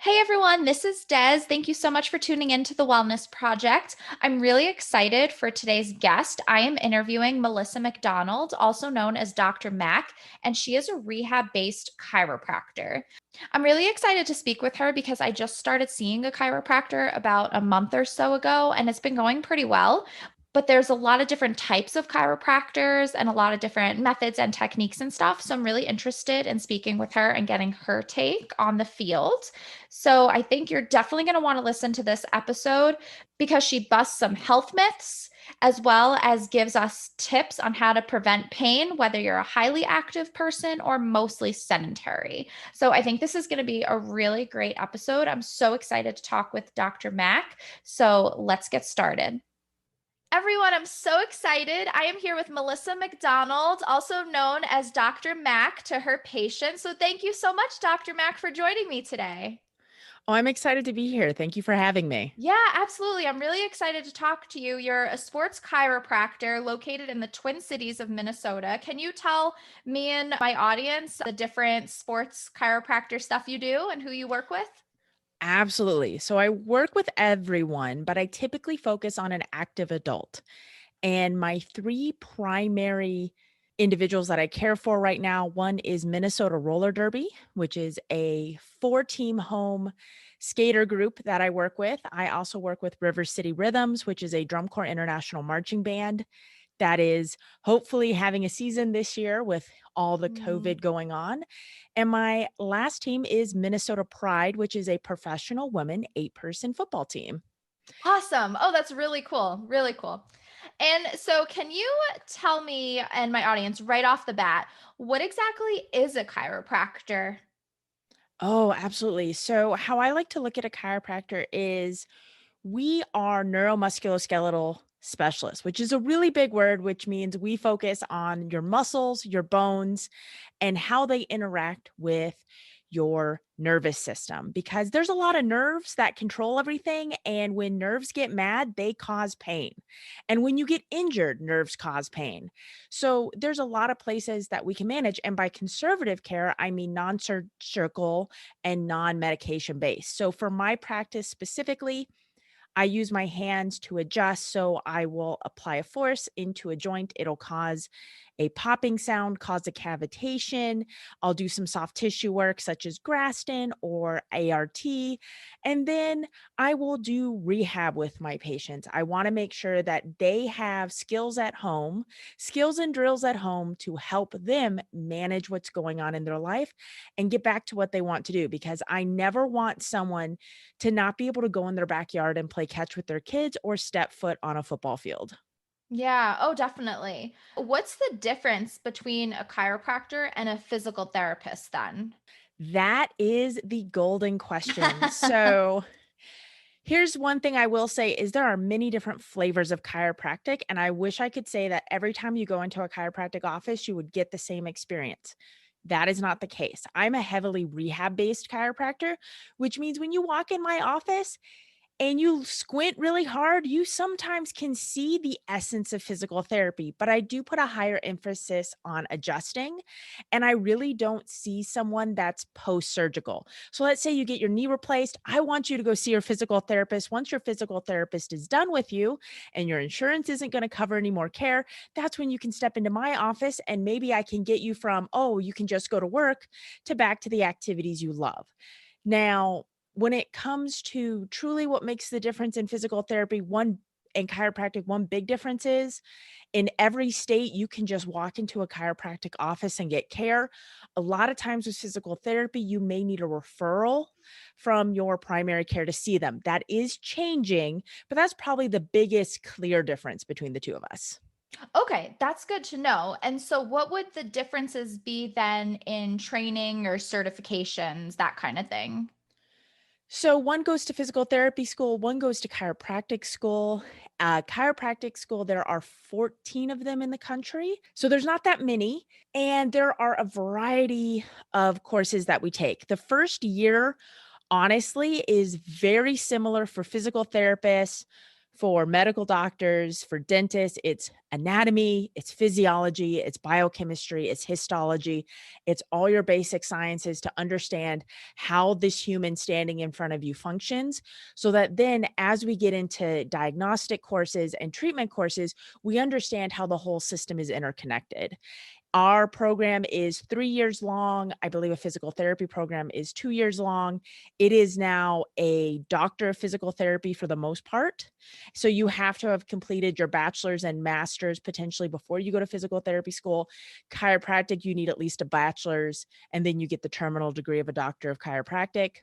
Hey everyone, this is Des. Thank you so much for tuning in to the Wellness Project. I'm really excited for today's guest. I am interviewing Melissa MacDonald, also known as Dr. Mac, and she is a rehab-based chiropractor. I'm really excited to speak with her because I just started seeing a chiropractor about a month or so ago, and it's been going pretty well. But there's a lot of different types of chiropractors and a lot of different methods and techniques and stuff. So I'm really interested in speaking with her and getting her take on the field. So I think you're definitely going to want to listen to this episode because she busts some health myths as well as gives us tips on how to prevent pain, whether you're a highly active person or mostly sedentary. So I think this is going to be a really great episode. I'm so excited to talk with Dr. Mac. So let's get started. Everyone, I'm so excited. I am here with Melissa MacDonald, also known as Dr. Mac to her patients. So thank you so much, Dr. Mac, for joining me today. Oh, I'm excited to be here. Thank you for having me. Yeah, absolutely. I'm really excited to talk to you. You're a sports chiropractor located in the Twin Cities of Minnesota. Can you tell me and my audience the different sports chiropractor stuff you do and who you work with? Absolutely. So I work with everyone, but I typically focus on an active adult. And my three primary individuals that I care for right now, one is Minnesota Roller Derby, which is a four-team home skater group that I work with. I also work with River City Rhythms, which is a drum corps international marching band that is hopefully having a season this year with all the Mm, COVID going on. And my last team is Minnesota Pride, which is a professional women 8-person football team. awesome. Oh, that's really cool. Really cool. And so, can you tell me and my audience right off the bat, what exactly is a chiropractor? Oh, absolutely. So, how I like to look at a chiropractor is we are neuromusculoskeletal specialists, which is a really big word, which means we focus on your muscles, your bones, and how they interact with your nervous system because there's a lot of nerves that control everything. And when nerves get mad, they cause pain. And when you get injured, nerves cause pain. So there's a lot of places that we can manage. And by conservative care, I mean non surgical and non medication based. So for my practice specifically, I use my hands to adjust. So I will apply a force into a joint. It'll cause a popping sound, cause a cavitation. I'll do some soft tissue work such as Graston or ART. And then I will do rehab with my patients. I want to make sure that they have skills at home, skills and drills at home to help them manage what's going on in their life and get back to what they want to do because I never want someone to not be able to go in their backyard and play catch with their kids or step foot on a football field. Yeah, oh, definitely. What's the difference between a chiropractor and a physical therapist then? That is the golden question. So, here's one thing I will say is there are many different flavors of chiropractic and I wish I could say that every time you go into a chiropractic office you would get the same experience. That is not the case. I'm a heavily rehab-based chiropractor, which means when you walk in my office, and you squint really hard, you sometimes can see the essence of physical therapy, but I do put a higher emphasis on adjusting. And I really don't see someone that's post surgical. So let's say you get your knee replaced. I want you to go see your physical therapist. Once your physical therapist is done with you and your insurance isn't going to cover any more care, that's when you can step into my office and maybe I can get you from, oh, you can just go to work to back to the activities you love. Now, when it comes to truly what makes the difference in physical therapy, one and chiropractic, one big difference is in every state, you can just walk into a chiropractic office and get care. A lot of times with physical therapy, you may need a referral from your primary care to see them. That is changing, but that's probably the biggest clear difference between the two of us. Okay, that's good to know. And so, what would the differences be then in training or certifications, that kind of thing? So one goes to physical therapy school, one goes to chiropractic school. Chiropractic school, there are 14 of them in the country. So there's not that many. And there are a variety of courses that we take. The first year, honestly, is very similar for physical therapists, For medical doctors, for dentists, it's anatomy, it's physiology, it's biochemistry, it's histology. It's all your basic sciences to understand how this human standing in front of you functions, so that then as we get into diagnostic courses and treatment courses, we understand how the whole system is interconnected. Our program is 3 years long. I believe a physical therapy program is 2 years long. It is now a doctor of physical therapy for the most part. So you have to have completed your bachelor's and master's potentially before you go to physical therapy school. Chiropractic, you need at least a bachelor's, and then you get the terminal degree of a doctor of chiropractic.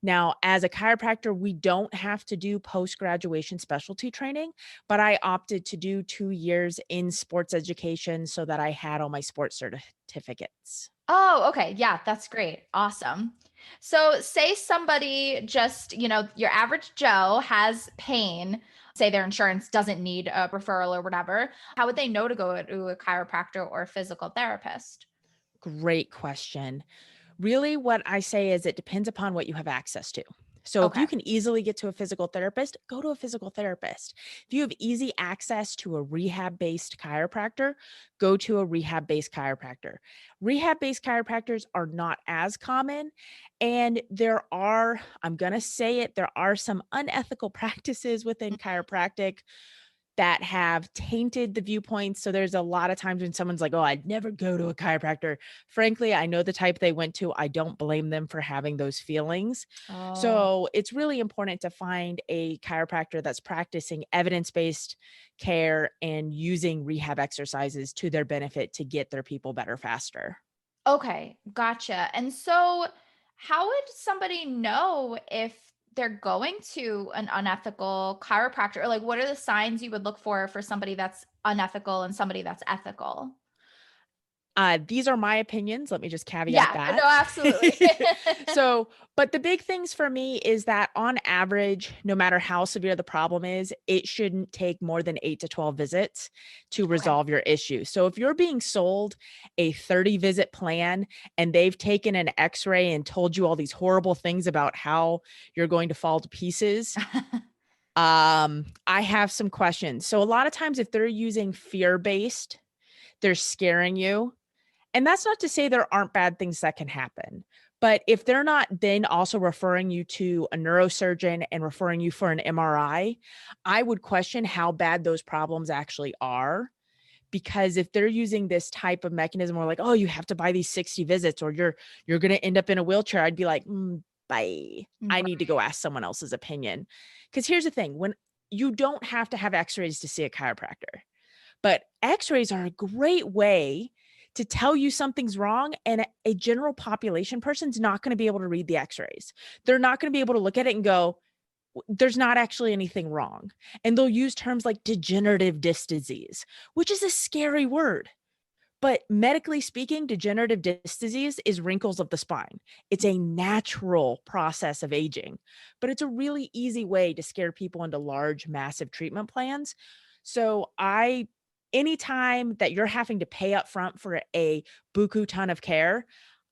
Now, as a chiropractor, we don't have to do post-graduation specialty training, but I opted to do 2 years in sports education so that I had all my sports certificates. Oh, okay. Yeah, that's great. Awesome. So, say somebody just, your average Joe has pain, say their insurance doesn't need a referral or whatever. How would they know to go to a chiropractor or a physical therapist? Great question. Really, what I say is it depends upon what you have access to. So, if Okay. you can easily get to a physical therapist, go to a physical therapist. If you have easy access to a rehab based chiropractor, go to a rehab based chiropractor. Rehab based chiropractors are not as common. And there are, I'm going to say it, there are some unethical practices within chiropractic that have tainted the viewpoints. So there's a lot of times when someone's like, "Oh, I'd never go to a chiropractor." Frankly, I know the type they went to. I don't blame them for having those feelings. Oh, So it's really important to find a chiropractor that's practicing evidence-based care and using rehab exercises to their benefit to get their people better faster. okay. Gotcha. And so, how would somebody know if they're going to an unethical chiropractor? Or, like, what are the signs you would look for somebody that's unethical and somebody that's ethical? These are my opinions. Let me just caveat Yeah, no, that. absolutely. So, but the big things for me is that on average, no matter how severe the problem is, it shouldn't take more than 8 to 12 visits to Okay. resolve your issue. So, if you're being sold a 30 visit plan and they've taken an x ray and told you all these horrible things about how you're going to fall to pieces, I have some questions. So, a lot of times, if they're using fear based, they're scaring you, and that's not to say there aren't bad things that can happen. But if they're not then also referring you to a neurosurgeon and referring you for an MRI, I would question how bad those problems actually are. Because if they're using this type of mechanism where like, oh, you have to buy these 60 visits or you're gonna end up in a wheelchair, I'd be like, bye. I need to go ask someone else's opinion. Because here's the thing: when you don't have to have x-rays to see a chiropractor. But x-rays are a great way to tell you something's wrong, and a general population person's not gonna be able to read the x-rays. They're not gonna be able to look at it and go, there's not actually anything wrong." And they'll use terms like degenerative disc disease, which is a scary word. But medically speaking, degenerative disc disease is wrinkles of the spine. It's a natural process of aging, but it's a really easy way to scare people into large, massive treatment plans. So anytime that you're having to pay up front for a buku ton of care,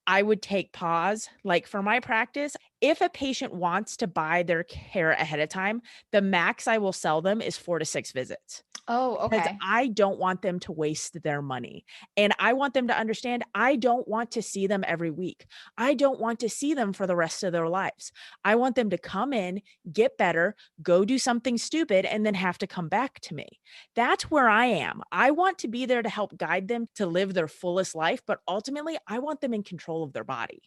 I would take pause. Like for my practice, if a patient wants to buy their care ahead of time, the max I will sell them is 4 to 6 visits. Oh, Because okay. I don't want them to waste their money. And I want them to understand I don't want to see them every week. I don't want to see them for the rest of their lives. I want them to come in, get better, go do something stupid, and then have to come back to me. That's where I am. I want to be there to help guide them to live their fullest life, but ultimately, I want them in control of their body.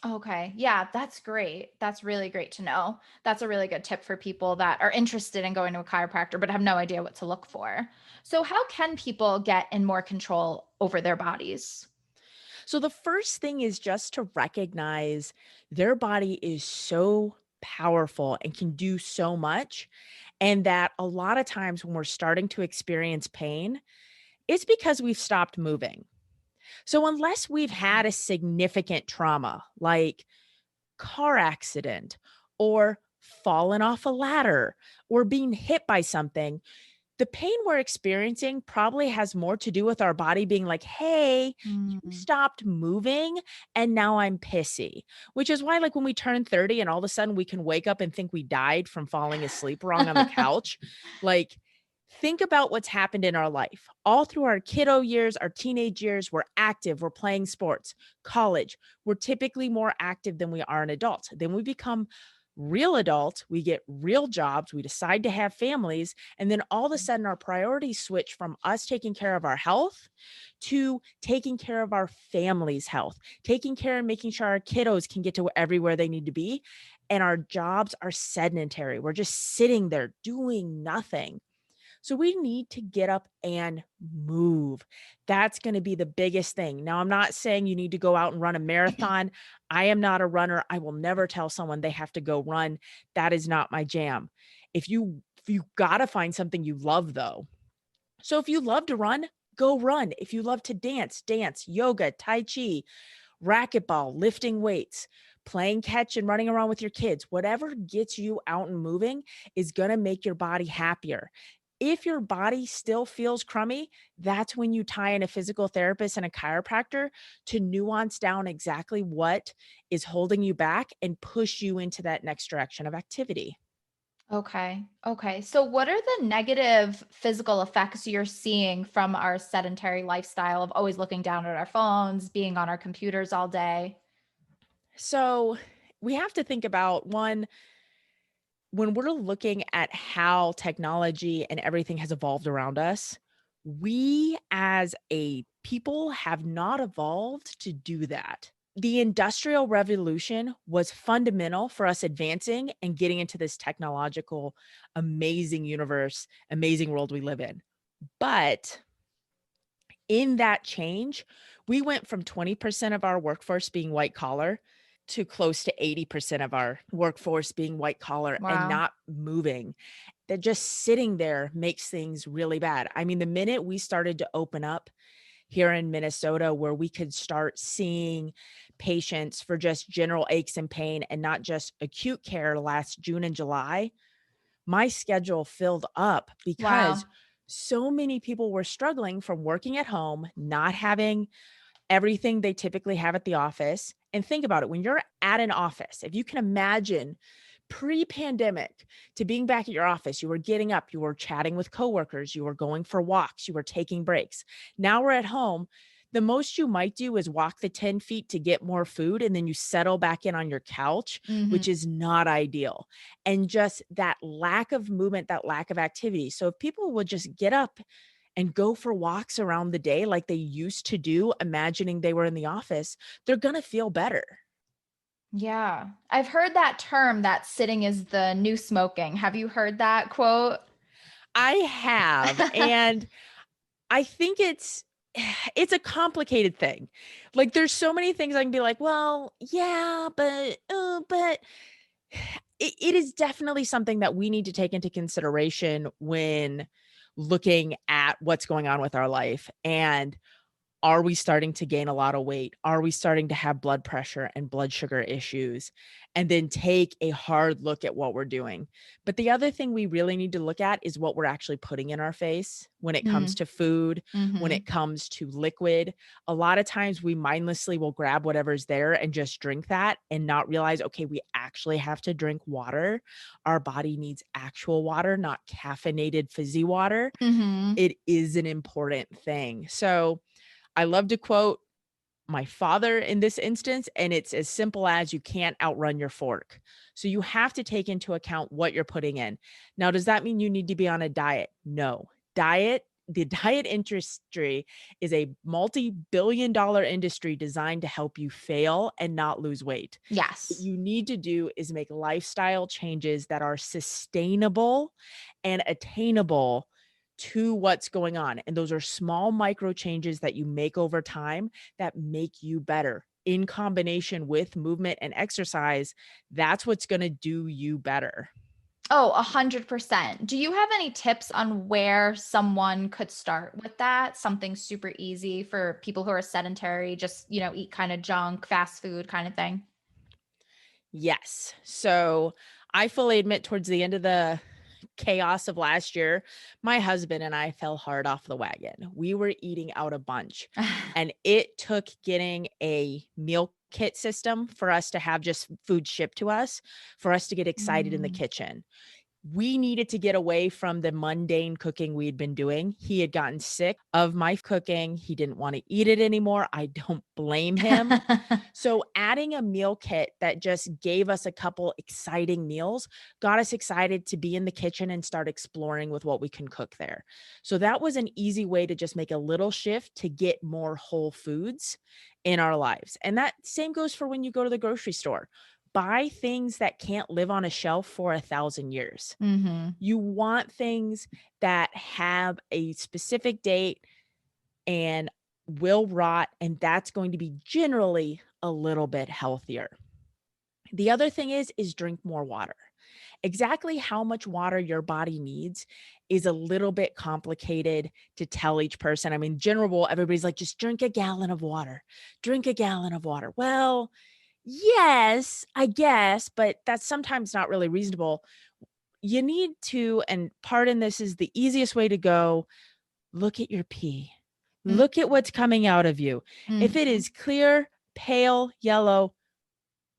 Okay. Yeah, that's great. That's really great to know. That's a really good tip for people that are interested in going to a chiropractor but have no idea what to look for. So, how can people get in more control over their bodies? So the first thing is just to recognize their body is so powerful and can do so much. And that a lot of times when we're starting to experience pain, it's because we've stopped moving. So unless we've Mhm. had a significant trauma like car accident or fallen off a ladder or being hit by something, The pain we're experiencing probably has more to do with our body being like, "Hey, you Mm. stopped moving and now I'm pissy." Which is why, like, when we turn 30 and all of a sudden we can wake up and think we died from falling asleep wrong on the couch, like, think about what's happened in our life. All through our kiddo years, our teenage years, we're active, we're playing sports. College, we're typically more active than we are an adult. Then we become real adults, we get real jobs, we decide to have families, and then all of a sudden our priorities switch from us taking care of our health to taking care of our family's health, taking care and making sure our kiddos can get to everywhere they need to be. And our jobs are sedentary. We're just sitting there doing nothing. So we need to get up and move. That's going to be the biggest thing. Now, I'm not saying you need to go out and run a marathon. I am not a runner. I will never tell someone they have to go run. That is not my jam. If you got to find something you love though. So if you love to run, go run. If you love to dance, dance, yoga, tai chi, racquetball, lifting weights, playing catch and running around with your kids, whatever gets you out and moving is going to make your body happier. If your body still feels crummy, that's when you tie in a physical therapist and a chiropractor to nuance down exactly what is holding you back and push you into that next direction of activity. Okay. Okay. So, what are the negative physical effects you're seeing from our sedentary lifestyle of always looking down at our phones, being on our computers all day? So, we have to think about one, when we're looking at how technology and everything has evolved around us, we as a people have not evolved to do that. The Industrial Revolution was fundamental for us advancing and getting into this technological, amazing universe, amazing world we live in. But in that change, we went from 20% of our workforce being white collar to close to 80% of our workforce being white collar and Wow. not moving. That just sitting there makes things really bad. I mean, the minute we started to open up here in Minnesota, where we could start seeing patients for just general aches and pain and not just acute care last June and July, my schedule filled up because Wow. so many people were struggling from working at home, not having everything they typically have at the office. And think about it, when you're at an office, if you can imagine pre-pandemic to being back at your office, you were getting up, you were chatting with coworkers, you were going for walks, you were taking breaks. Now we're at home. The most you might do is walk the 10 feet to get more food, and then you settle back in on your couch, Mhm. which is not ideal. And just that lack of movement, that lack of activity. So if people would just get up and go for walks around the day like they used to do, imagining they were in the office, they're going to feel better. Yeah. I've heard that term that sitting is the new smoking. Have you heard that quote? I have, and I think it's a complicated thing. Like, there's so many things I can be like, "Well, yeah, but" it is definitely something that we need to take into consideration when looking at what's going on with our life, and are we starting to gain a lot of weight? Are we starting to have blood pressure and blood sugar issues? And then take a hard look at what we're doing. But the other thing we really need to look at is what we're actually putting in our face when it comes Mm. to food, when it Mhm. comes to liquid. A lot of times we mindlessly will grab whatever's there and just drink that and not realize, okay, we actually have to drink water. Our body needs actual water, not caffeinated fizzy water. Mhm. It is an important thing. So, I love to quote my father in this instance, and it's as simple as you can't outrun your fork. So you have to take into account what you're putting in. Now, does that mean you need to be on a diet? No. The diet industry is a multi-billion dollar industry designed to help you fail and not lose weight. What Yes. you need to do is make lifestyle changes that are sustainable and attainable to what's going on. And those are small micro changes that you make over time that make you better in combination with movement and exercise. That's what's going to do you better. Oh, 100%. Do you have any tips on where someone could start with that? Something super easy for people who are sedentary, just, eat kind of junk, fast food kind of thing? Yes. So I fully admit towards the end of the chaos of last year, my husband and I fell hard off the wagon. We were eating out a bunch, and it took getting a meal kit system for us to have just food shipped to us, for us to get excited in the Mm. kitchen. We needed to get away from the mundane cooking we'd been doing. He had gotten sick of my cooking. He didn't want to eat it anymore. I don't blame him. So adding a meal kit that just gave us a couple exciting meals got us excited to be in the kitchen and start exploring with what we can cook there. So that was an easy way to just make a little shift to get more whole foods in our lives. And that same goes for when you go to the grocery store. Buy things that can't live on a shelf for 1,000 years. Mhm. You want things that have a specific date and will rot, and that's going to be generally a little bit healthier. The other thing is drink more water. Exactly how much water your body needs is a little bit complicated to tell each person. I mean, general rule, everybody's like, just drink a gallon of water. Drink a gallon of water. Well, yes, I guess, but that's sometimes not really reasonable. You need to, and pardon this is the easiest way to go, look at your pee. Mm, Look at what's coming out of you. If it mhm. is clear, pale, yellow,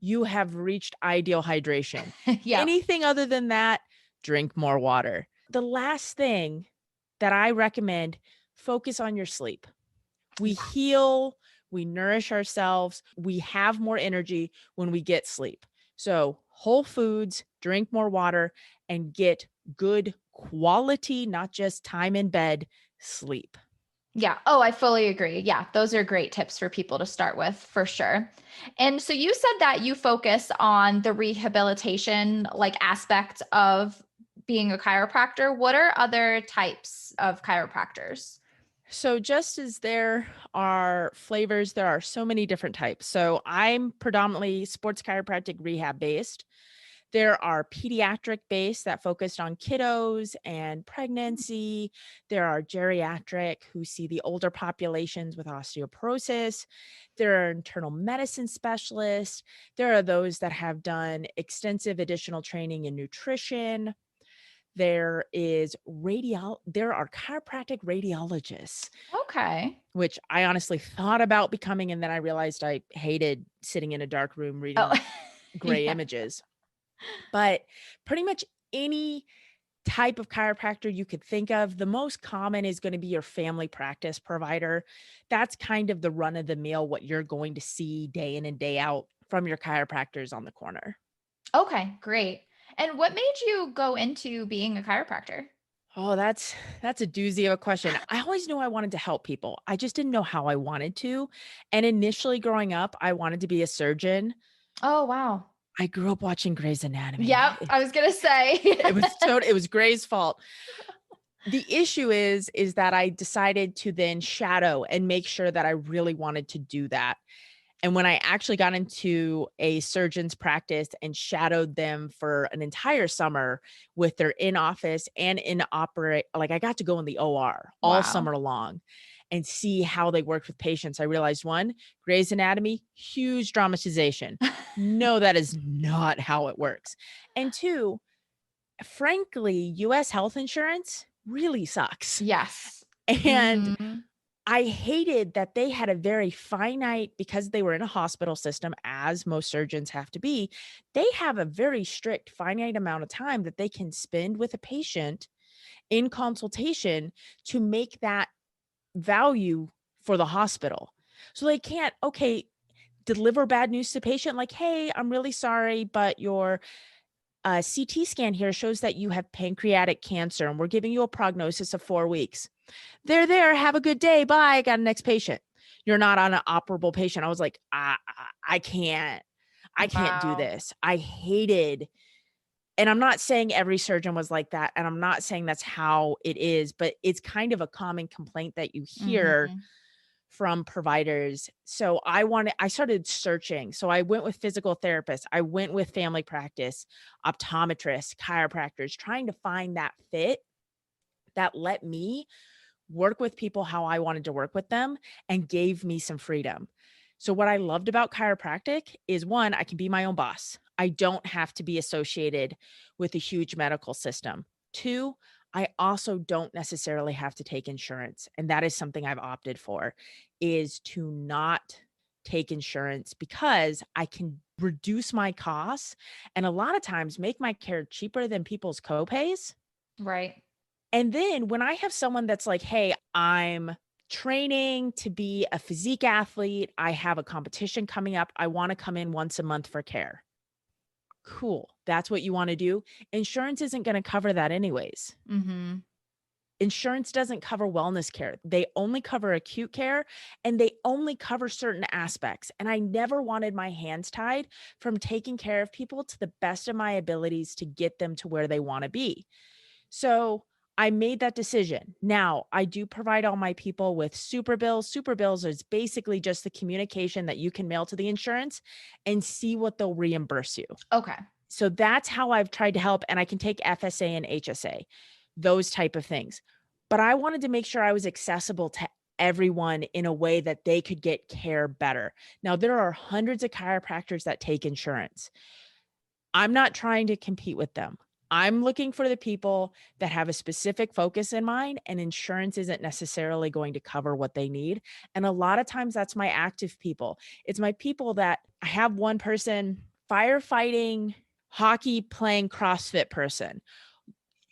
you have reached ideal hydration. Yep. Anything other than that, drink more water. The last thing that I recommend, focus on your sleep. We Yeah. heal, we nourish ourselves, we have more energy when we get sleep. So, whole foods, drink more water, and get good quality, not just time in bed, sleep. Yeah. Oh, I fully agree. Yeah, those are great tips for people to start with for sure. And so you said that you focus on the rehabilitation like aspect of being a chiropractor. What are other types of chiropractors? So, just as there are flavors, there are so many different types. So, I'm predominantly sports chiropractic rehab based. There are pediatric based that focused on kiddos and pregnancy. There are geriatric who see the older populations with osteoporosis. There are internal medicine specialists. There are those that have done extensive additional training in nutrition. There are chiropractic radiologists, Okay. which I honestly thought about becoming, and then I realized I hated sitting in a dark room Oh, reading gray yeah. images. But pretty much any type of chiropractor you could think of, the most common is going to be your family practice provider. That's kind of the run of the mill, what you're going to see day in and day out from your chiropractors on the corner. Okay, great. And what made you go into being a chiropractor? Oh, that's a doozy of a question. I always knew I wanted to help people. I just didn't know how I wanted to. And initially growing up, I wanted to be a surgeon. Oh, wow. I grew up watching Grey's Yep, Anatomy. I was gonna say. It was Grey's fault. The issue is that I decided to then shadow and make sure that I really wanted to do that. And when I actually got into a surgeon's practice and shadowed them for an entire summer with their in-office and in-operate, like I got to go in the OR all Wow. summer long and see how they worked with patients. I realized one, Grey's Anatomy, huge dramatization. No, that is not how it works. And two, frankly, US health insurance really sucks. Yes. And Mhm. I hated that they had a very finite, because they were in a hospital system, as most surgeons have to be, they have a very strict finite amount of time that they can spend with a patient in consultation to make that value for the hospital. So they can't, okay, deliver bad news to patient like, "Hey, I'm really sorry, but your CT scan here shows that you have pancreatic cancer, and we're giving you a prognosis of 4 weeks." They're there, have a good day, bye, got a next patient. You're not on an operable patient. I was like, I can't. I can't do Wow. this." I hated, and I'm not saying every surgeon was like that, and I'm not saying that's how it is, but it's kind of a common complaint that you hear Mhm. from providers. So I started searching. So I went with physical therapists, I went with family practice, optometrists, chiropractors, trying to find that fit that let me work with people how I wanted to work with them and gave me some freedom. So what I loved about chiropractic is one, I can be my own boss. I don't have to be associated with a huge medical system. Two, I also don't necessarily have to take insurance. And that is something I've opted for, is to not take insurance because I can reduce my costs and a lot of times make my care cheaper than people's copays. Right. And then when I have someone that's like, "Hey, I'm training to be a physique athlete. I have a competition coming up. I wanna come in once a month for care." Cool. That's what you wanna do? Insurance isn't gonna cover that anyways. Mhm. Insurance doesn't cover wellness care. They only cover acute care, and they only cover certain aspects, and I never wanted my hands tied from taking care of people to the best of my abilities to get them to where they wanna be. So I made that decision. Now, I do provide all my people with super bills. Super bills is basically just the communication that you can mail to the insurance and see what they'll reimburse you. Okay. So that's how I've tried to help, and I can take FSA and HSA, those type of things. But I wanted to make sure I was accessible to everyone in a way that they could get care better. Now, there are hundreds of chiropractors that take insurance. I'm not trying to compete with them. I'm looking for the people that have a specific focus in mind, and insurance isn't necessarily going to cover what they need. And a lot of times that's my active people. It's my people that I have one person, firefighting, hockey playing CrossFit person.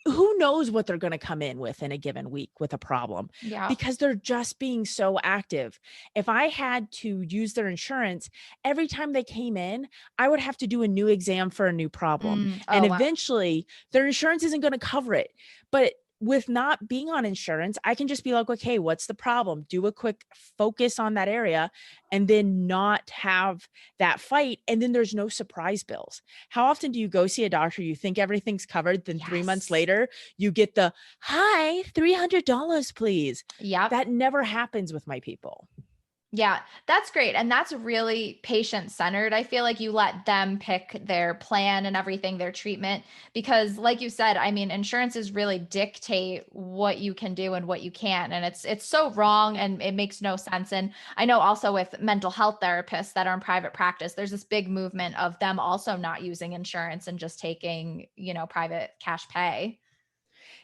Who knows what they're gonna come in with in a given week with a problem Yeah. because they're just being so active. If I had to use their insurance, every time they came in, I would have to do a new exam for a new problem, and Oh, wow. eventually, their insurance isn't gonna cover it. But with not being on insurance, I can just be like, "Okay, what's the problem?" Do a quick focus on that area, and then not have that fight, and then there's no surprise bills. How often do you go see a doctor, you think everything's covered, then 3 months Yes. later, you get the, "Hi, $300, please." Yep. That never happens with my people. Yeah, that's great. And that's really patient centered. I feel like you let them pick their plan and everything, their treatment, because like you said, I mean, insurances really dictate what you can do and what you can't. And it's so wrong and it makes no sense. And I know also with mental health therapists that are in private practice, there's this big movement of them also not using insurance and just taking, private cash pay.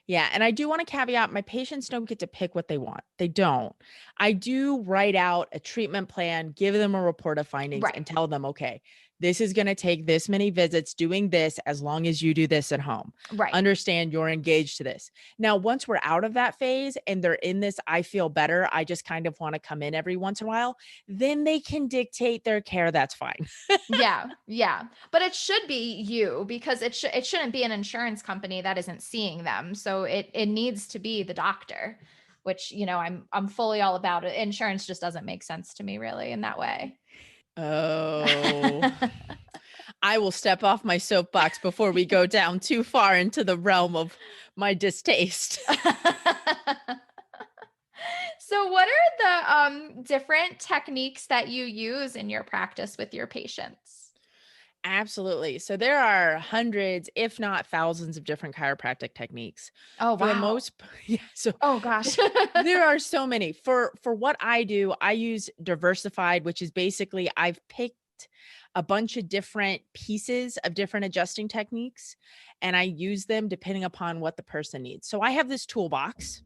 Yeah, and I do wanna caveat, my patients don't get to pick what they want. They don't. I do write out a treatment plan, give them a report of findings, Right. and tell them, "Okay, this is gonna take this many visits doing this as long as you do this at home. Right. Understand you're engaged to this." Now, once we're out of that phase and they're in this, "I feel better, I just kind of wanna come in every once in a while," then they can dictate their care, that's fine. Yeah, yeah. But it should be you because it shouldn't be an insurance company that isn't seeing them. So it needs to be the doctor, which, I'm fully all about it. Insurance just doesn't make sense to me really in that way. Oh. I will step off my soapbox before we go down too far into the realm of my distaste. So what are the different techniques that you use in your practice with your patients? Absolutely. So there are hundreds, if not thousands of different chiropractic techniques. Oh, For the wow. most yeah, so Oh gosh. there are so many. For what I do, I use diversified, which is basically I've picked a bunch of different pieces of different adjusting techniques and I use them depending upon what the person needs. So I have this toolbox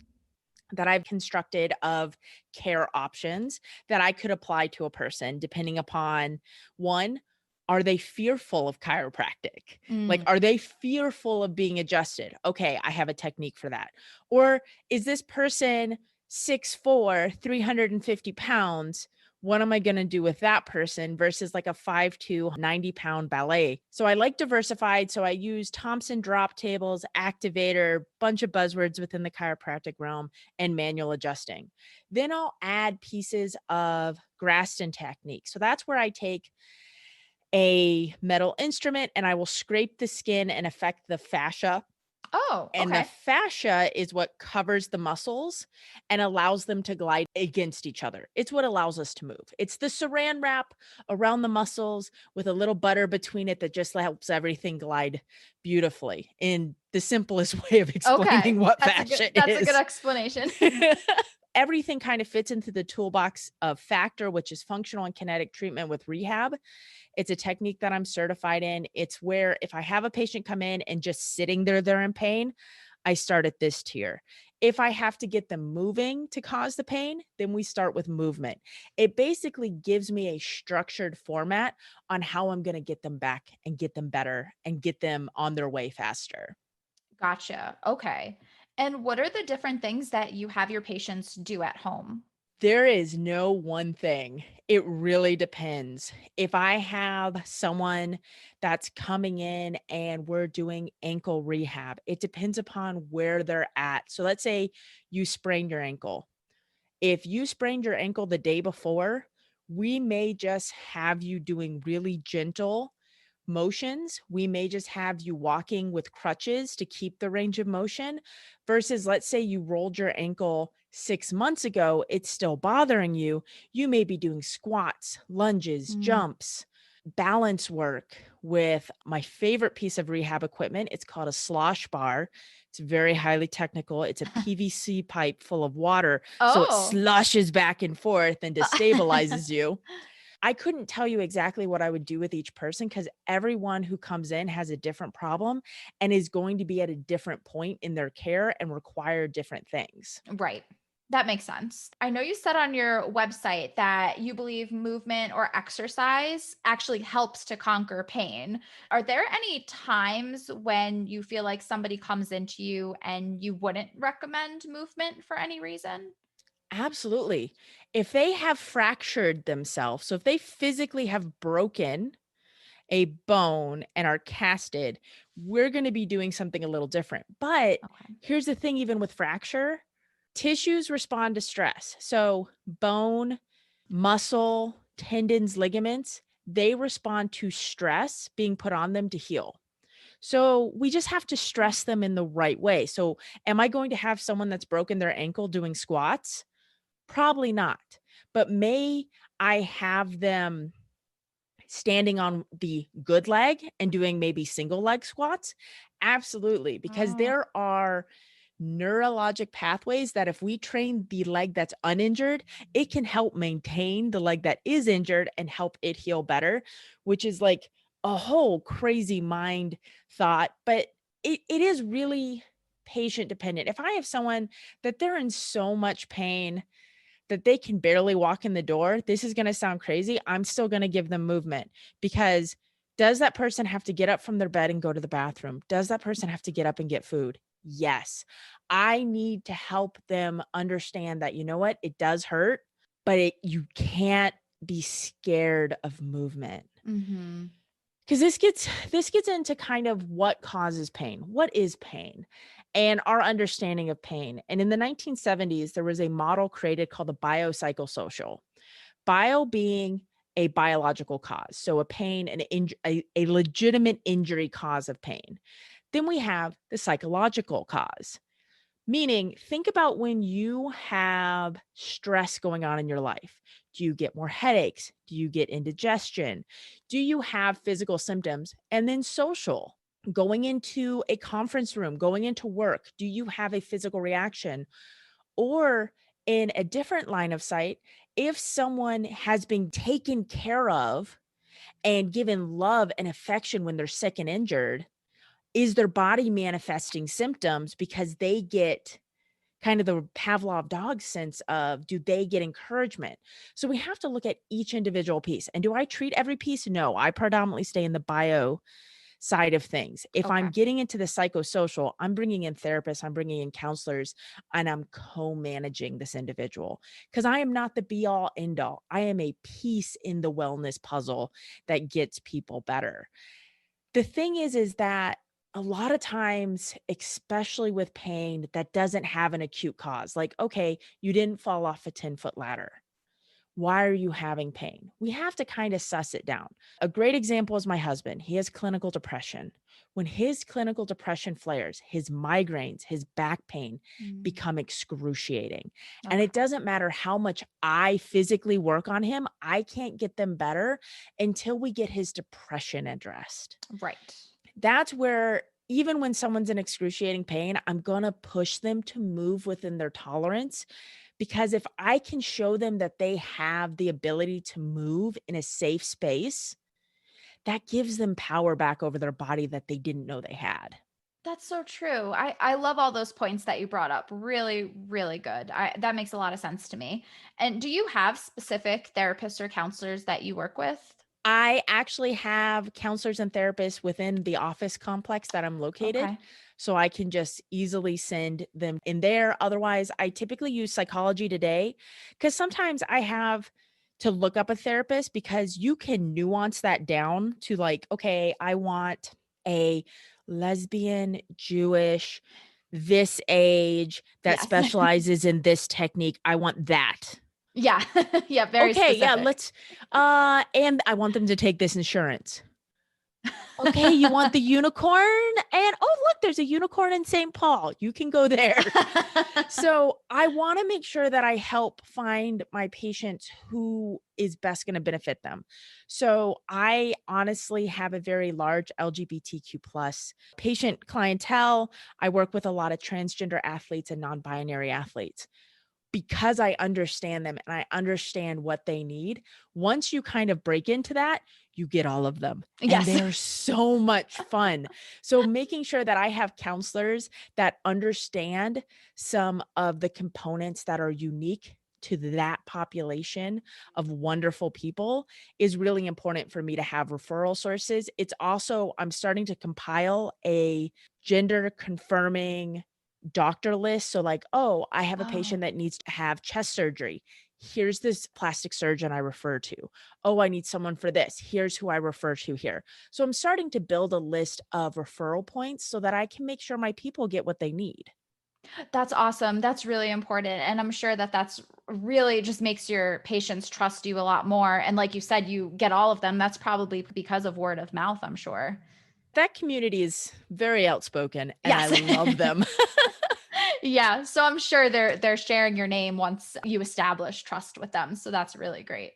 that I've constructed of care options that I could apply to a person depending upon one, are they fearful of chiropractic? Like, Mm, are they fearful of being adjusted? Okay, I have a technique for that. Or is this person 6'4, 350 pounds? What am I going to do with that person versus like a 5'2", 90-pound ballet? So I like diversified. So I use Thompson drop tables, activator, bunch of buzzwords within the chiropractic realm and manual adjusting. Then I'll add pieces of Graston technique. So that's where I take a metal instrument and I will scrape the skin and affect the fascia. oh, And the okay. fascia is what covers the muscles and allows them to glide against each other. It's what allows us to move. It's the saran wrap around the muscles with a little butter between it that just helps everything glide beautifully in the simplest way of Okay. explaining what fascia That's a good is. explanation. Everything kind of fits into the toolbox of Factor, which is functional and kinetic treatment with rehab. It's a technique that I'm certified in. It's where if I have a patient come in and just sitting there, they're in pain, I start at this tier. If I have to get them moving to cause the pain, then we start with movement. It basically gives me a structured format on how I'm going to get them back and get them better and get them on their way faster. Gotcha. Okay. And what are the different things that you have your patients do at home? There is no one thing. It really depends. If I have someone that's coming in and we're doing ankle rehab, it depends upon where they're at. So let's say you sprained your ankle. If you sprained your ankle the day before, we may just have you doing really gentle motions. We may just have you walking with crutches to keep the range of motion versus let's say you rolled your ankle 6 months ago, it's still bothering you. You may be doing squats, lunges, Mm. jumps, balance work with my favorite piece of rehab equipment. It's called a slosh bar. It's very highly technical. It's a PVC pipe full of water. So it Oh. sloshes back and forth and destabilizes you. I couldn't tell you exactly what I would do with each person because everyone who comes in has a different problem and is going to be at a different point in their care and require different things. Right. That makes sense. I know you said on your website that you believe movement or exercise actually helps to conquer pain. Are there any times when you feel like somebody comes into you and you wouldn't recommend movement for any reason? Absolutely. If they have fractured themselves, so if they physically have broken a bone and are casted, we're going to be doing something a little different. But Okay. here's the thing even with fracture, tissues respond to stress. So, bone, muscle, tendons, ligaments, they respond to stress being put on them to heal. So, we just have to stress them in the right way. So, am I going to have someone that's broken their ankle doing squats? Probably not. But may I have them standing on the good leg and doing maybe single leg squats? Absolutely, because Oh, there are neurologic pathways that if we train the leg that's uninjured, it can help maintain the leg that is injured and help it heal better, which is like a whole crazy mind thought, but it is really patient dependent. If I have someone that they're in so much pain that they can barely walk in the door, this is gonna sound crazy, I'm still gonna give them movement because does that person have to get up from their bed and go to the bathroom? Does that person have to get up and get food? Yes. I need to help them understand that, you know what? It does hurt, but you can't be scared of movement. mhm. 'Cause this gets into kind of what causes pain. What is pain? And our understanding of pain. And in the 1970s, there was a model created called the biopsychosocial. Bio being a biological cause, so a pain, a legitimate injury cause of pain. Then we have the psychological cause. Meaning, think about when you have stress going on in your life. Do you get more headaches? Do you get indigestion? Do you have physical symptoms? And then social, going into a conference room, going into work, do you have a physical reaction? Or in a different line of sight, if someone has been taken care of and given love and affection when they're sick and injured, is their body manifesting symptoms because they get kind of the Pavlov dog sense of do they get encouragement? So we have to look at each individual piece. And do I treat every piece? No, I predominantly stay in the bio side of things. If I'm Okay. getting into the psychosocial, I'm bringing in therapists, I'm bringing in counselors, and I'm co managing this individual because I am not the be all end all. I am a piece in the wellness puzzle that gets people better. The thing is that a lot of times, especially with pain that doesn't have an acute cause, like, okay, you didn't fall off a 10-foot ladder. Why are you having pain? We have to kind of suss it down. A great example is my husband. He has clinical depression. When his clinical depression flares, his migraines, his back pain Mm. become excruciating. And Okay. it doesn't matter how much I physically work on him, I can't get them better until we get his depression addressed. Right. That's where even when someone's in excruciating pain, I'm gonna push them to move within their tolerance because if I can show them that they have the ability to move in a safe space, that gives them power back over their body that they didn't know they had. That's so true. I love all those points that you brought up. Really, really good. That makes a lot of sense to me. And do you have specific therapists or counselors that you work with? I actually have counselors and therapists within the office complex that I'm located, Okay. so I can just easily send them in there. Otherwise, I typically use Psychology Today because sometimes I have to look up a therapist because you can nuance that down to like, okay, I want a lesbian, Jewish, this age that Yes. specializes in this technique. I want that. Yeah. Yeah, very Okay, yeah, specific. let's and I want them to take this insurance. Okay, you want the unicorn? And oh, look, there's a unicorn in St. Paul. You can go there. So, I wanna make sure that I help find my patients who is best gonna benefit them. So, I honestly have a very large LGBTQ plus patient clientele. I work with a lot of transgender athletes and non-binary athletes. Because I understand them and I understand what they need, once you kind of break into that, you get all of them, and Yes. they're so much fun. So making sure that I have counselors that understand some of the components that are unique to that population of wonderful people is really important for me to have referral sources. It's also I'm starting to compile a gender confirming doctor list. So like, "Oh, I have a Oh. patient that needs to have chest surgery. Here's this plastic surgeon I refer to. Oh, I need someone for this. Here's who I refer to here." So I'm starting to build a list of referral points so that I can make sure my people get what they need. That's awesome. That's really important, and I'm sure that that's really just makes your patients trust you a lot more, and like you said, you get all of them. That's probably because of word of mouth, I'm sure. That community is very outspoken and I Yes. love them. Yeah, so I'm sure they're sharing your name once you establish trust with them, so that's really great.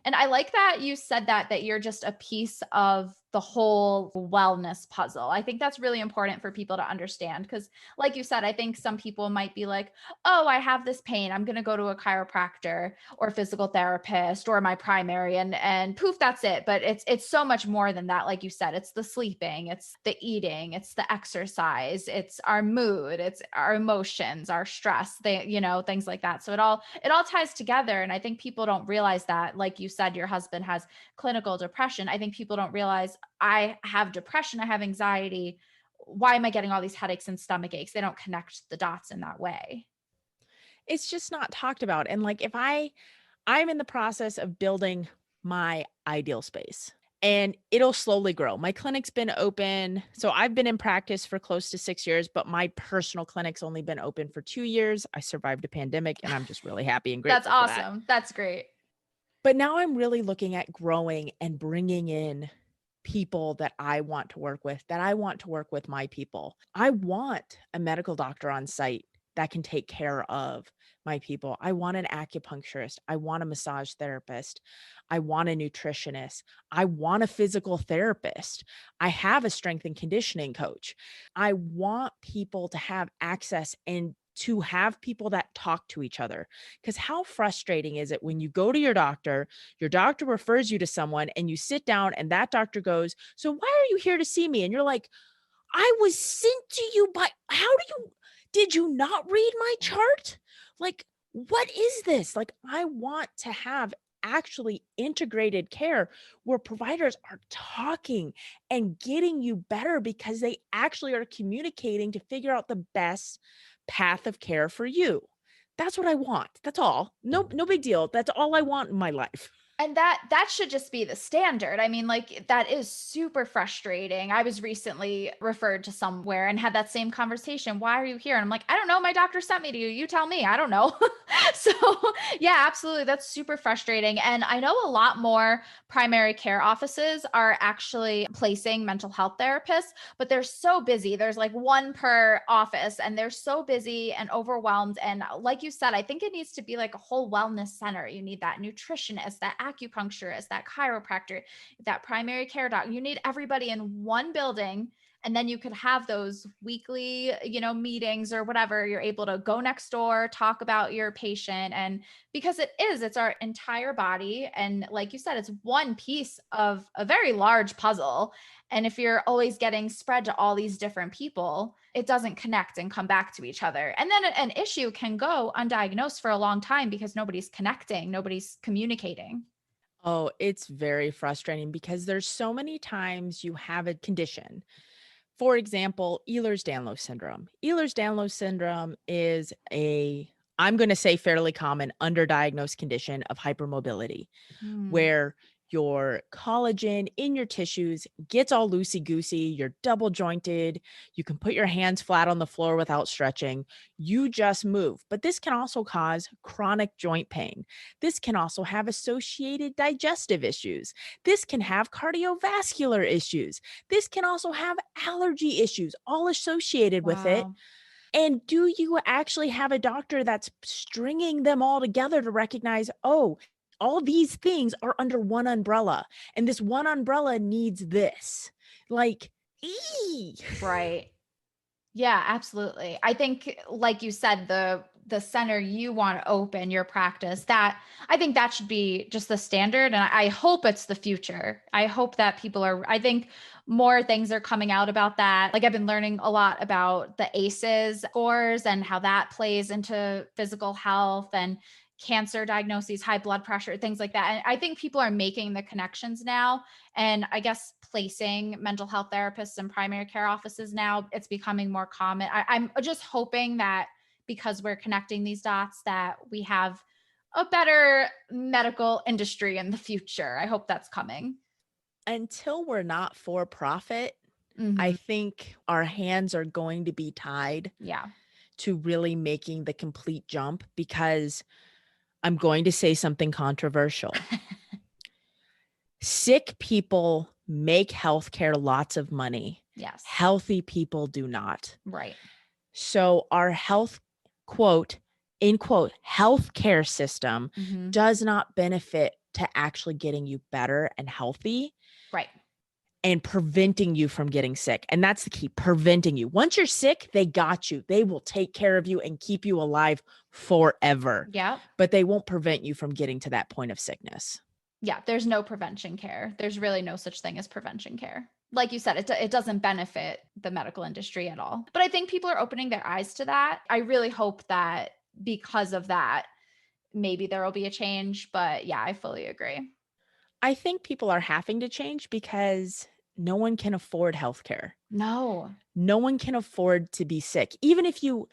And I like that you said that you're just a piece of the whole wellness puzzle. I think that's really important for people to understand because like you said, I think some people might be like, "Oh, I have this pain. I'm going to go to a chiropractor or physical therapist or my primary and poof, that's it." But it's so much more than that. Like you said, it's the sleeping, it's the eating, it's the exercise, it's our mood, it's our emotions, our stress, things like that. So it all ties together, and I think people don't realize that. Like you said, your husband has clinical depression. I think people don't realize I have depression, I have anxiety. Why am I getting all these headaches and stomach aches? They don't connect the dots in that way. It's just not talked about. And like if I'm in the process of building my ideal space and it'll slowly grow. My clinic's been open. So I've been in practice for close to 6 years, but my personal clinic's only been open for 2 years. I survived a pandemic and I'm just really happy and That's grateful for that. awesome. That's great. But now I'm really looking at growing and bringing in people that I want to work with, that I want to work with my people. I want a medical doctor on site that can take care of my people. I want an acupuncturist. I want a massage therapist. I want a nutritionist. I want a physical therapist. I have a strength and conditioning coach. I want people to have access and to have people that talk to each other. Because how frustrating is it when you go to your doctor refers you to someone, and you sit down, and that doctor goes, "So why are you here to see me?" And you're like, "I was sent to you by did you not read my chart? Like, what is this?" Like, I want to have actually integrated care where providers are talking and getting you better because they actually are communicating to figure out the best path of care for you. That's what I want. That's all. No big deal. That's all I want in my life. And that should just be the standard. I mean, like, that is super frustrating. I was recently referred to somewhere and had that same conversation. "Why are you here?" And I'm like, "I don't know. My doctor sent me to you. You tell me. I don't know." So, yeah, absolutely. That's super frustrating. And I know a lot more primary care offices are actually placing mental health therapists, but they're so busy. There's like one per office, and they're so busy and overwhelmed. And like you said, I think it needs to be like a whole wellness center. You need that nutritionist, that acupuncturist, that chiropractor, that primary care doc. You need everybody in one building And then you could have those weekly, meetings or whatever. You're able to go next door, talk about your patient. And because it's our entire body. And like you said, it's one piece of a very large puzzle. And if you're always getting spread to all these different people, it doesn't connect and come back to each other. And then an issue can go undiagnosed for a long time because nobody's connecting, nobody's communicating. Oh, it's very frustrating because there's so many times you have a condition. For example, Ehlers-Danlos syndrome. Ehlers-Danlos syndrome is I'm going to say fairly common underdiagnosed condition of hypermobility, Hmm. where your collagen in your tissues gets all loosey goosey. You're double jointed. You can put your hands flat on the floor without stretching. You just move. But this can also cause chronic joint pain. This can also have associated digestive issues. This can have cardiovascular issues. This can also have allergy issues, all associated with it. Wow. And do you actually have a doctor that's stringing them all together to recognize, oh, all these things are under one umbrella, and this one umbrella needs this? Like, ee. Right. Yeah, absolutely. I think like you said, the center you want to open your practice, that I think that should be just the standard. And I hope it's the future. I hope that I think more things are coming out about that. Like I've been learning a lot about the ACEs scores and how that plays into physical health and cancer diagnoses, high blood pressure, things like that. And I think people are making the connections now. And I guess placing mental health therapists in primary care offices now, it's becoming more common. I'm just hoping that because we're connecting these dots, that we have a better medical industry in the future. I hope that's coming. Until we're not for profit, I Hmm. think our hands are going to be tied Yeah. to really making the complete jump, because I'm going to say something controversial. Sick people make healthcare lots of money. Yes. Healthy people do not. Right. So our health, quote, in quote, healthcare system Hmm. does not benefit to actually getting you better and healthy Right. and preventing you from getting sick. And that's the key, preventing you. Once you're sick, they got you. They will take care of you and keep you alive forever, Yep. but they won't prevent you from getting to that point of sickness. Yeah, there's no prevention care. There's really no such thing as prevention care. Like you said, it doesn't benefit the medical industry at all. But I think people are opening their eyes to that. I really hope that because of that, maybe there will be a change. But yeah, I fully agree. I think people are having to change because no one can afford healthcare. No. No one can afford to be sick. Even if you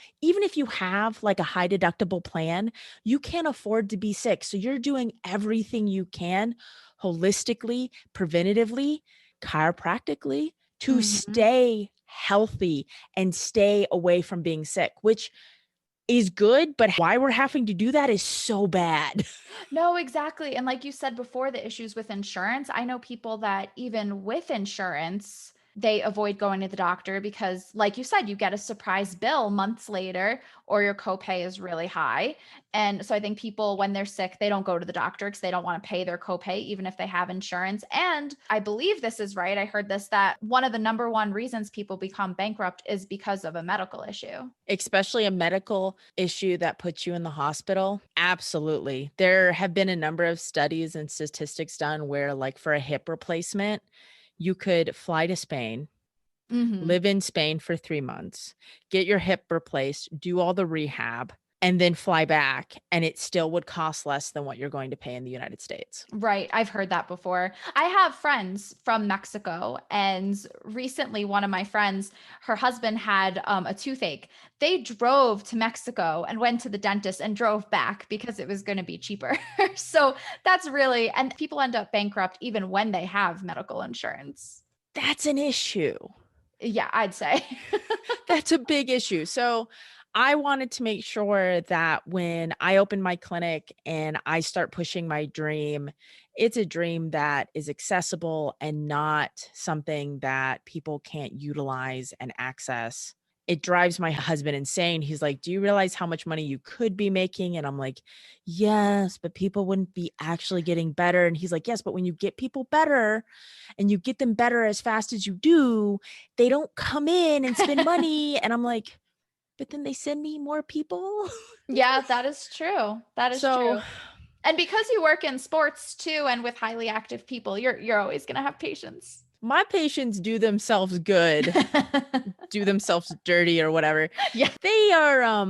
have like a high deductible plan, you can't afford to be sick. So you're doing everything you can holistically, preventatively, chiropractically to Hmm. stay healthy and stay away from being sick, which is good, but why we're having to do that is so bad. No, exactly. And like you said before, the issues with insurance, I know people that even with insurance, they avoid going to the doctor because, like you said, you get a surprise bill months later or your copay is really high. And so I think people, when they're sick, they don't go to the doctor because they don't want to pay their copay, even if they have insurance. And I believe this is right. I heard this, that one of the number one reasons people become bankrupt is because of a medical issue. Especially a medical issue that puts you in the hospital. Absolutely. There have been a number of studies and statistics done where, like, for a hip replacement, you could fly to Spain, Hmm. live in Spain for 3 months, get your hip replaced, do all the rehab, and then fly back. And it still would cost less than what you're going to pay in the United States. Right. I've heard that before. I have friends from Mexico, and recently, one of my friends, her husband had a toothache. They drove to Mexico and went to the dentist and drove back because it was going to be cheaper. So that's really, and people end up bankrupt even when they have medical insurance. That's an issue. Yeah, I'd say. That's a big issue. So I wanted to make sure that when I open my clinic and I start pushing my dream, it's a dream that is accessible and not something that people can't utilize and access It drives my husband insane. He's like, "Do you realize how much money you could be making?" And I'm like, "Yes, but people wouldn't be actually getting better." And he's like, "Yes, but when you get people better and you get them better as fast as you do, they don't come in and spend money." And I'm like, "But then they send me more people." Yeah, that is true. That is So true. And because you work in sports too and with highly active people, you're always going to have patience. my patients do themselves good, do themselves dirty or whatever. Yeah. They are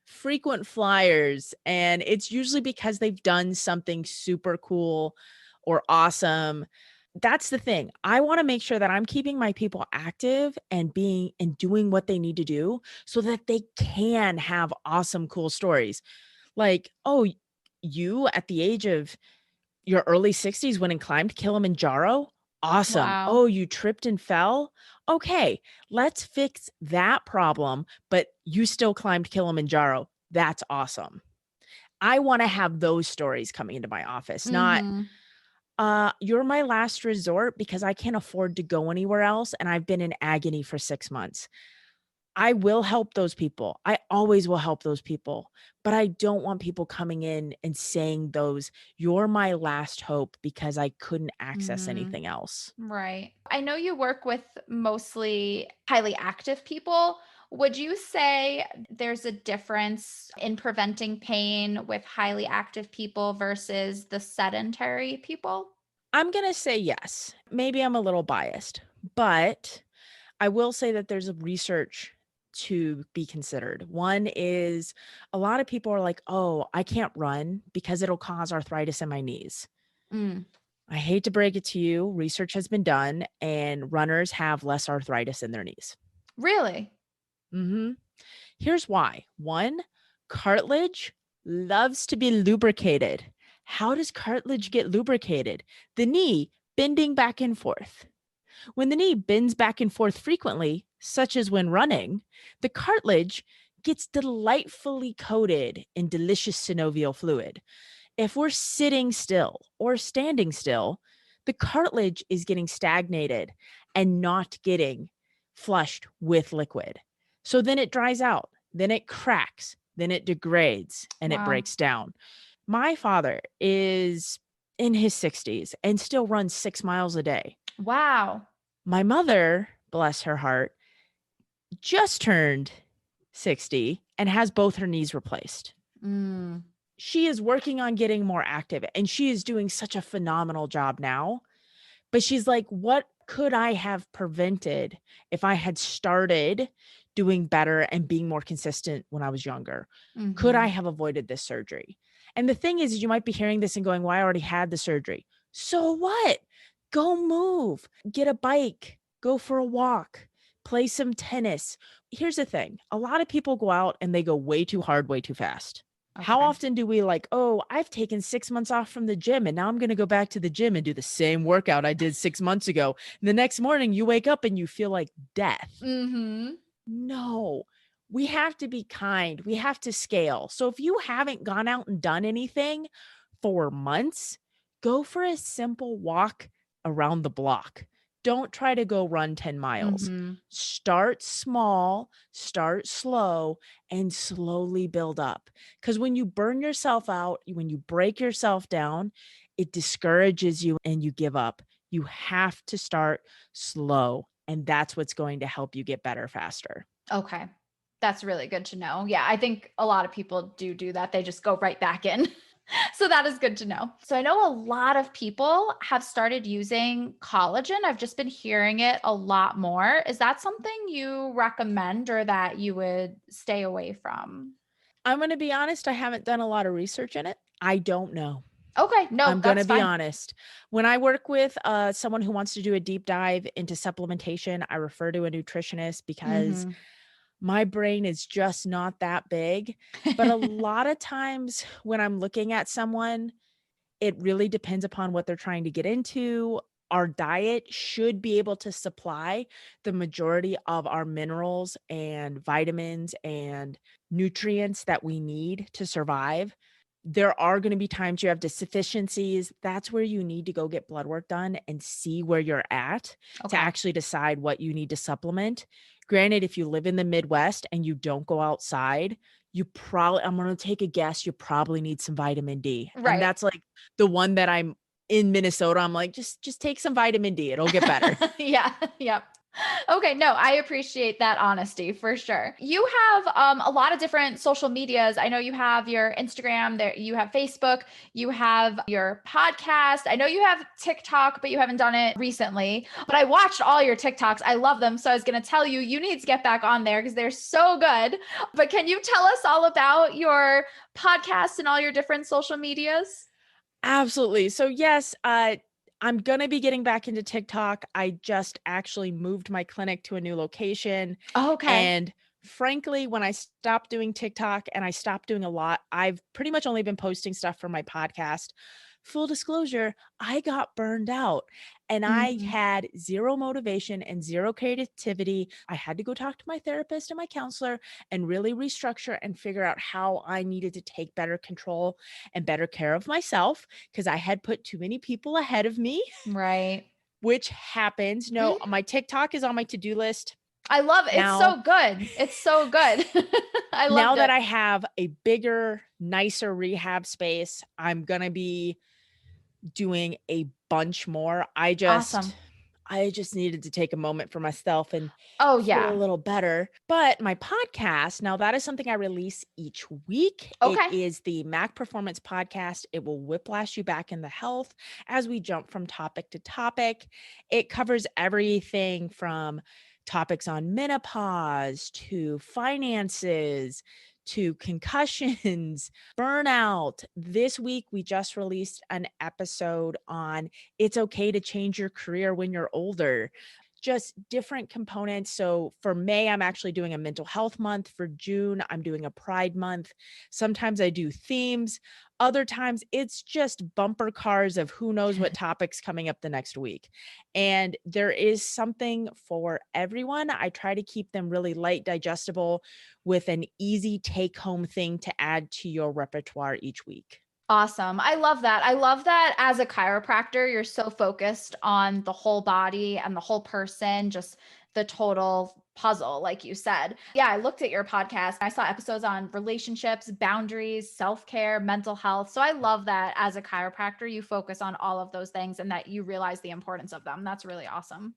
frequent flyers, and it's usually because they've done something super cool or awesome. That's the thing. I want to make sure that I'm keeping my people active and being and doing what they need to do so that they can have awesome cool stories. Like, "Oh, you at the age of your early 60s went and climbed Kilimanjaro? Awesome. Wow. Oh, you tripped and fell? Okay, let's fix that problem, but you still climbed Kilimanjaro. That's awesome." I wanna have those stories coming into my office, not, Mhm. "You're my last resort because I can't afford to go anywhere else, and I've been in agony for 6 months." I will help those people. I always will help those people, but I don't want people coming in and saying those, "You're my last hope because I couldn't access Mhm. anything else." Right. I know you work with mostly highly active people. Would you say there's a difference in preventing pain with highly active people versus the sedentary people? I'm gonna say yes. Maybe I'm a little biased, but I will say that there's a research to be considered. One is a lot of people are like, "Oh, I can't run because it'll cause arthritis in my knees." Mm. I hate to break it to you, research has been done and runners have less arthritis in their knees. Really? Mhm. Here's why. 1, cartilage loves to be lubricated. How does cartilage get lubricated? The knee bending back and forth. When the knee bends back and forth frequently, such as when running, the cartilage gets delightfully coated in delicious synovial fluid. If we're sitting still or standing still, the cartilage is getting stagnated and not getting flushed with liquid. So then it dries out, then it cracks, then it degrades and it Wow. breaks down. My father is in his 60s and still runs 6 miles a day. Wow. My mother, bless her heart, just turned 60 and has both her knees replaced. Mm. She is working on getting more active and she is doing such a phenomenal job now. But she's like, "What could I have prevented if I had started doing better and being more consistent when I was younger? Could I Mhm. have avoided this surgery?" And the thing is you might be hearing this and going, "Well, I already had the surgery." So what? Go move, get a bike, go for a walk, play some tennis. Here's the thing, a lot of people go out and they go way too hard, way too fast. How Okay. often do we like, "Oh, I've taken 6 months off from the gym and now I'm gonna go back to the gym and do the same workout I did 6 months ago." And the next morning you wake up and you feel like death. Mhm. No, we have to be kind. We have to scale. So if you haven't gone out and done anything for months, go for a simple walk around the block. Don't try to go run 10 miles. Mhm. Start small, start slow, and slowly build up. Because when you burn yourself out, when you break yourself down, it discourages you and you give up. You have to start slow, and that's what's going to help you get better faster. Okay. That's really good to know. Yeah, I think a lot of people do that. They just go right back in. So that is good to know. So I know a lot of people have started using collagen. I've just been hearing it a lot more. Is that something you recommend or that you would stay away from? I'm gonna be honest, I haven't done a lot of research in it. I don't know. Okay, no, I'm gonna that's be fine. honest. When I work with, someone who wants to do a deep dive into supplementation, I refer to a nutritionist because Mhm. my brain is just not that big. But a lot of times when I'm looking at someone, it really depends upon what they're trying to get into. Our diet should be able to supply the majority of our minerals and vitamins and nutrients that we need to survive. There are going to be times you have deficiencies. That's where you need to go get blood work done and see where you're at to Okay. actually decide what you need to supplement. Granted, if you live in the Midwest and you don't go outside, I'm going to take a guess, you probably need some vitamin D. And Right. that's like the one that I'm in Minnesota. I'm like, just take some vitamin D. It'll get better. Yeah. Yep. Okay, no, I appreciate that honesty for sure. You have a lot of different social medias. I know you have your Instagram, there you have Facebook, you have your podcast. I know you have TikTok, but you haven't done it recently. But I watched all your TikToks. I love them. So I was going to tell you, you need to get back on there because they're so good. But can you tell us all about your podcast and all your different social medias? Absolutely. So yes, I'm gonna be getting back into TikTok. I just actually moved my clinic to a new location. Oh, okay. And frankly, when I stopped doing TikTok and I stopped doing a lot, I've pretty much only been posting stuff for my podcast. Full disclosure, I got burned out and I Mhm. had zero motivation and zero creativity. I had to go talk to my therapist and my counselor and really restructure and figure out how I needed to take better control and better care of myself because I had put too many people ahead of me, Right. which happens. No, Mhm. my TikTok is on my to-do list. I love it. It's Now, so good. It's so good. I now loved that it. I have a bigger, nicer rehab space, I'm gonna be doing a bunch more. Awesome. I just needed to take a moment for myself and Oh, feel a yeah. little better. But my podcast, now that is something I release each week. It Okay. is the Mac Performance Podcast. It will whiplash you back into health as we jump from topic to topic. It covers everything from topics on menopause to finances to concussions, burnout. This week, we just released an episode on it's okay to change your career when you're older. Just different components. So for May, I'm actually doing a mental health month. For June, I'm doing a pride month. Sometimes I do themes. Other times it's just bumper cars of who knows what topics coming up the next week. And there is something for everyone. I try to keep them really light, digestible with an easy take home thing to add to your repertoire each week. Awesome. I love that. I love that as a chiropractor, you're so focused on the whole body and the whole person, just the total puzzle, like you said. Yeah, I looked at your podcast. I saw episodes on relationships, boundaries, self care, mental health. So I love that as a chiropractor, you focus on all of those things and that you realize the importance of them. That's really awesome.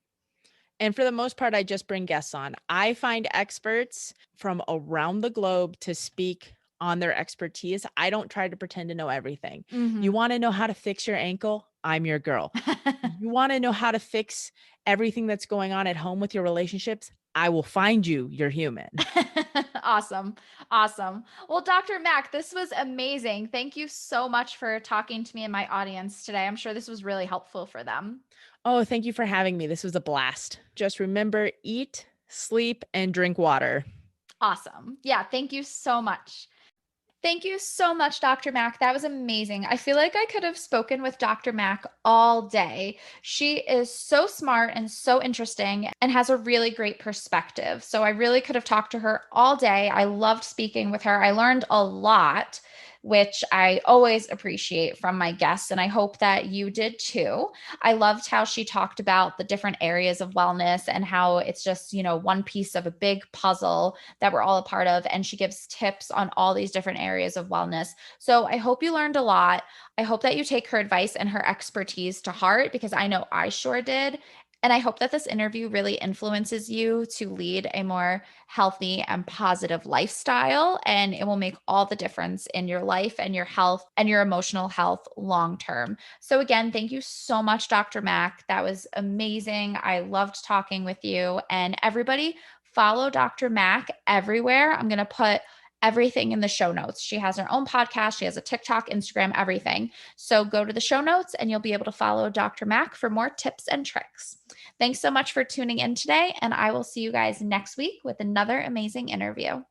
And for the most part, I just bring guests on. I find experts from around the globe to speak on their expertise. I don't try to pretend to know everything. You Hmm. want to know how to fix your ankle? I'm your girl. You want to know how to fix everything that's going on at home with your relationships? I will find you your human. Awesome. Awesome. Well, Dr. Mack, this was amazing. Thank you so much for talking to me and my audience today. I'm sure this was really helpful for them. Oh, thank you for having me. This was a blast. Just remember eat, sleep, and drink water. Awesome. Yeah. Thank you so much. Thank you so much, Dr. Mack. That was amazing. I feel like I could have spoken with Dr. Mack all day. She is so smart and so interesting and has a really great perspective. So I really could have talked to her all day. I loved speaking with her. I learned a lot, which I always appreciate from my guests. And I hope that you did too. I loved how she talked about the different areas of wellness and how it's just, one piece of a big puzzle that we're all a part of. And she gives tips on all these different areas of wellness. So I hope you learned a lot. I hope that you take her advice and her expertise to heart because I know I sure did. And I hope that this interview really influences you to lead a more healthy and positive lifestyle. And it will make all the difference in your life and your health and your emotional health long term. So, again, thank you so much, Dr. Mack. That was amazing. I loved talking with you. And everybody, follow Dr. Mack everywhere. I'm going to put everything in the show notes. She has her own podcast, she has a TikTok, Instagram, everything. So go to the show notes and you'll be able to follow Dr. Mack for more tips and tricks. Thanks so much for tuning in today, and I will see you guys next week with another amazing interview.